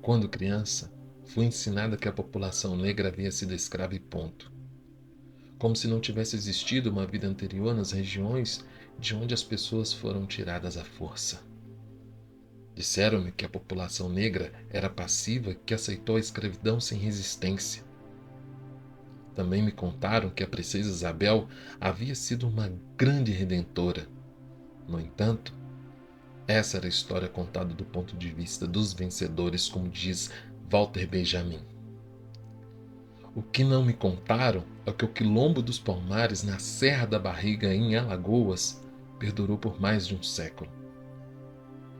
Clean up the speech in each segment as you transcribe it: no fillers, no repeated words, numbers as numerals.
Quando criança, fui ensinada que a população negra havia sido escrava e ponto. Como se não tivesse existido uma vida anterior nas regiões de onde as pessoas foram tiradas à força. Disseram-me que a população negra era passiva que aceitou a escravidão sem resistência. Também me contaram que a princesa Isabel havia sido uma grande redentora. No entanto, essa era a história contada do ponto de vista dos vencedores, como diz Walter Benjamin. O que não me contaram é que o Quilombo dos Palmares, na Serra da Barriga, em Alagoas, perdurou por mais de um século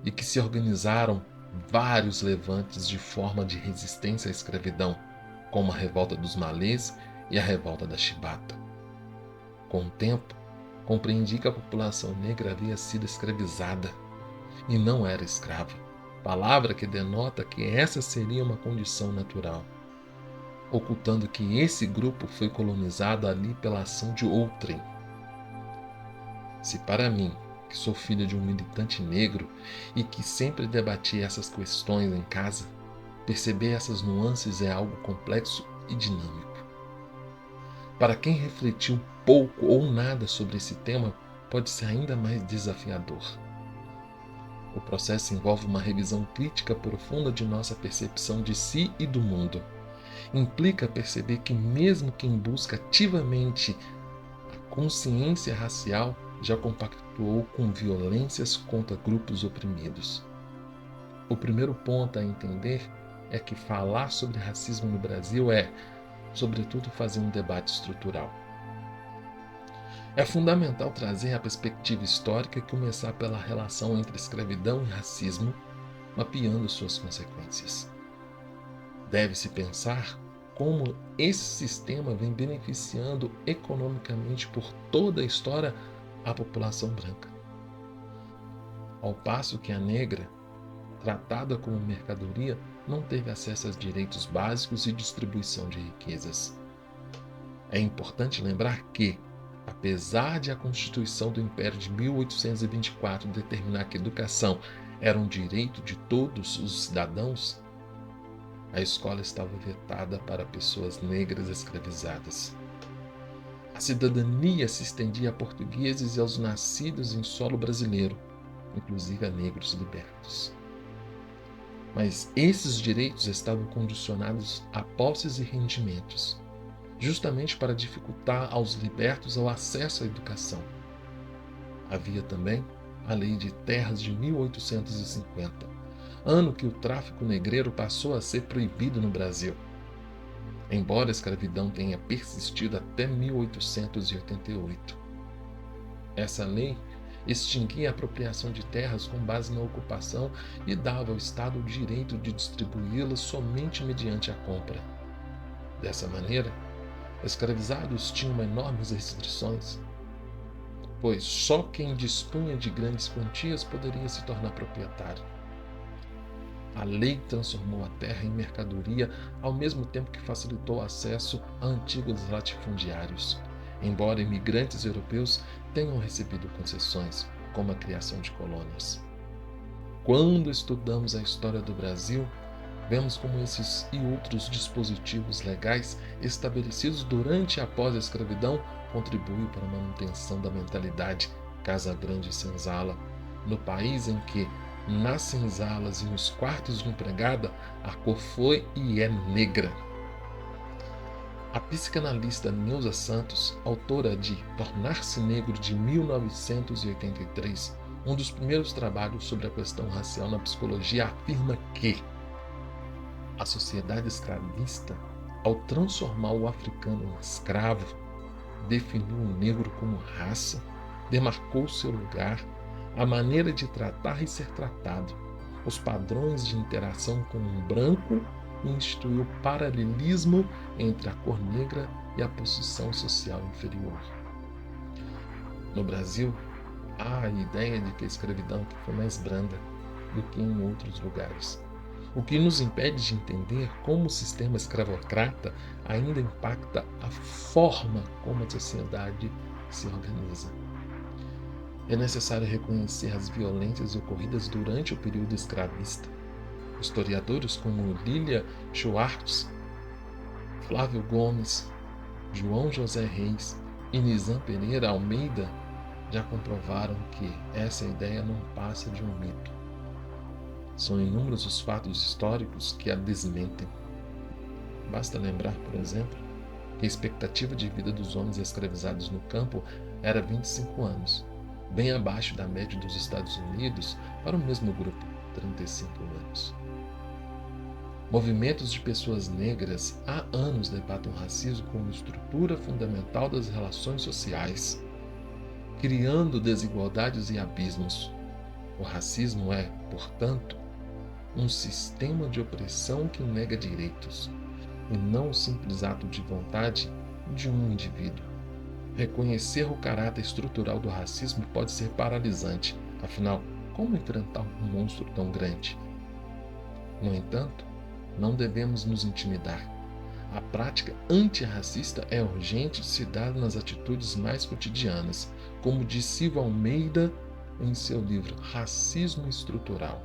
e que se organizaram vários levantes de forma de resistência à escravidão, como a Revolta dos Malês e a Revolta da Chibata. Com o tempo, compreendi que a população negra havia sido escravizada e não era escrava, palavra que denota que essa seria uma condição natural, ocultando que esse grupo foi colonizado ali pela ação de outrem. Se para mim, que sou filho de um militante negro e que sempre debati essas questões em casa, perceber essas nuances é algo complexo e dinâmico. Para quem refletiu pouco ou nada sobre esse tema, pode ser ainda mais desafiador. O processo envolve uma revisão crítica profunda de nossa percepção de si e do mundo. Implica perceber que mesmo quem busca ativamente a consciência racial já compactuou com violências contra grupos oprimidos. O primeiro ponto a entender é que falar sobre racismo no Brasil é, sobretudo, fazer um debate estrutural. É fundamental trazer a perspectiva histórica e começar pela relação entre escravidão e racismo, mapeando suas consequências. Deve-se pensar como esse sistema vem beneficiando economicamente por toda a história a população branca, ao passo que a negra, tratada como mercadoria, não teve acesso a direitos básicos e distribuição de riquezas. É importante lembrar que, apesar de a Constituição do Império de 1824 determinar que a educação era um direito de todos os cidadãos, a escola estava vetada para pessoas negras escravizadas. A cidadania se estendia a portugueses e aos nascidos em solo brasileiro, inclusive a negros libertos. Mas esses direitos estavam condicionados a posses e rendimentos, justamente para dificultar aos libertos o acesso à educação. Havia também a Lei de Terras de 1850, ano que o tráfico negreiro passou a ser proibido no Brasil, embora a escravidão tenha persistido até 1888. Essa lei extinguia a apropriação de terras com base na ocupação e dava ao Estado o direito de distribuí-las somente mediante a compra. Dessa maneira, escravizados tinham enormes restrições, pois só quem dispunha de grandes quantias poderia se tornar proprietário. A lei transformou a terra em mercadoria ao mesmo tempo que facilitou o acesso a antigos latifundiários, embora imigrantes europeus tenham recebido concessões, como a criação de colônias. Quando estudamos a história do Brasil, vemos como esses e outros dispositivos legais estabelecidos durante e após a escravidão contribuem para a manutenção da mentalidade Casa Grande e Senzala, no país em que, nas senzalas e nos quartos de empregada, a cor foi e é negra. A psicanalista Neuza Santos, autora de Tornar-se Negro de 1983, um dos primeiros trabalhos sobre a questão racial na psicologia, afirma que a sociedade escravista, ao transformar o africano em escravo, definiu o negro como raça, demarcou seu lugar, a maneira de tratar e ser tratado, os padrões de interação com um branco e instituiu paralelismo entre a cor negra e a posição social inferior. No Brasil, há a ideia de que a escravidão foi mais branda do que em outros lugares, o que nos impede de entender como o sistema escravocrata ainda impacta a forma como a sociedade se organiza. É necessário reconhecer as violências ocorridas durante o período escravista, Historiadores como Lilia Schwartz, Flávio Gomes, João José Reis e Nizam Pereira Almeida já comprovaram que essa ideia não passa de um mito. São inúmeros os fatos históricos que a desmentem. Basta lembrar, por exemplo, que a expectativa de vida dos homens escravizados no campo era 25 anos, bem abaixo da média dos Estados Unidos para o mesmo grupo, 35 anos. Movimentos de pessoas negras há anos debatem o racismo como estrutura fundamental das relações sociais, criando desigualdades e abismos. O racismo é, portanto, um sistema de opressão que nega direitos, e não um simples ato de vontade de um indivíduo. Reconhecer o caráter estrutural do racismo pode ser paralisante, afinal, como enfrentar um monstro tão grande? No entanto, não devemos nos intimidar. A prática antirracista é urgente se dar nas atitudes mais cotidianas, como disse Silva Almeida em seu livro Racismo Estrutural.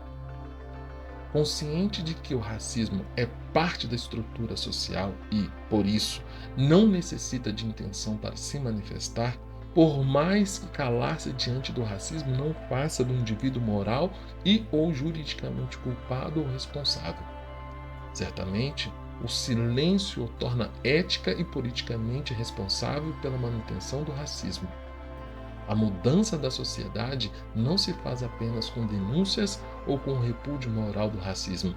Consciente de que o racismo é parte da estrutura social e, por isso, não necessita de intenção para se manifestar, por mais que calar-se diante do racismo não faça do indivíduo moral e ou juridicamente culpado ou responsável. Certamente, o silêncio o torna ética e politicamente responsável pela manutenção do racismo. A mudança da sociedade não se faz apenas com denúncias ou com o repúdio moral do racismo.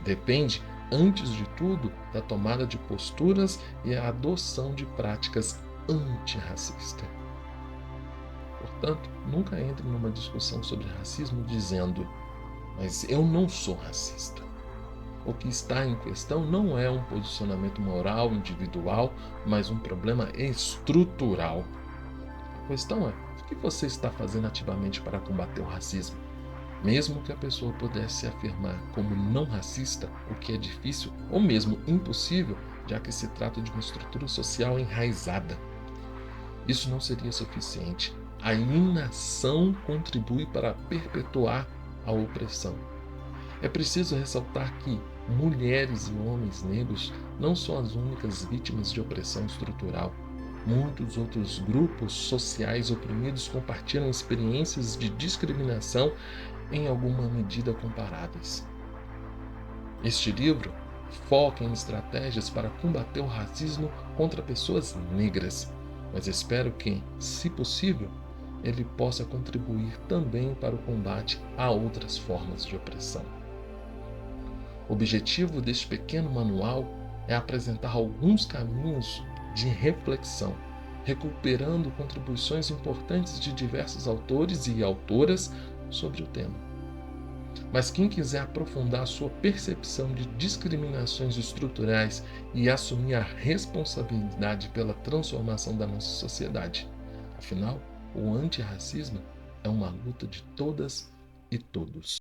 Depende, antes de tudo, da tomada de posturas e a adoção de práticas antirracistas. Portanto, nunca entre numa discussão sobre racismo dizendo: "Mas eu não sou racista". O que está em questão não é um posicionamento moral individual, mas um problema estrutural. A questão é: o que você está fazendo ativamente para combater o racismo? Mesmo que a pessoa pudesse se afirmar como não racista, o que é difícil ou mesmo impossível, já que se trata de uma estrutura social enraizada. Isso não seria suficiente. A inação contribui para perpetuar a opressão. É preciso ressaltar que mulheres e homens negros não são as únicas vítimas de opressão estrutural. Muitos outros grupos sociais oprimidos compartilham experiências de discriminação em alguma medida comparáveis. Este livro foca em estratégias para combater o racismo contra pessoas negras, mas espero que, se possível, ele possa contribuir também para o combate a outras formas de opressão. O objetivo deste pequeno manual é apresentar alguns caminhos de reflexão, recuperando contribuições importantes de diversos autores e autoras sobre o tema. Mas quem quiser aprofundar a sua percepção de discriminações estruturais e assumir a responsabilidade pela transformação da nossa sociedade, afinal, o antirracismo é uma luta de todas e todos.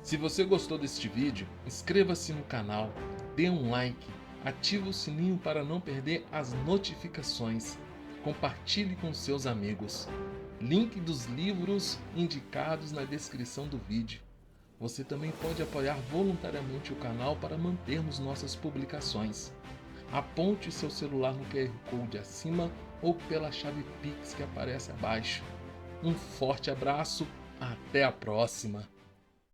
Se você gostou deste vídeo, inscreva-se no canal, dê um like, ative o sininho para não perder as notificações, compartilhe com seus amigos. Link dos livros indicados na descrição do vídeo. Você também pode apoiar voluntariamente o canal para mantermos nossas publicações. Aponte seu celular no QR Code acima ou pela chave Pix que aparece abaixo. Um forte abraço, até a próxima!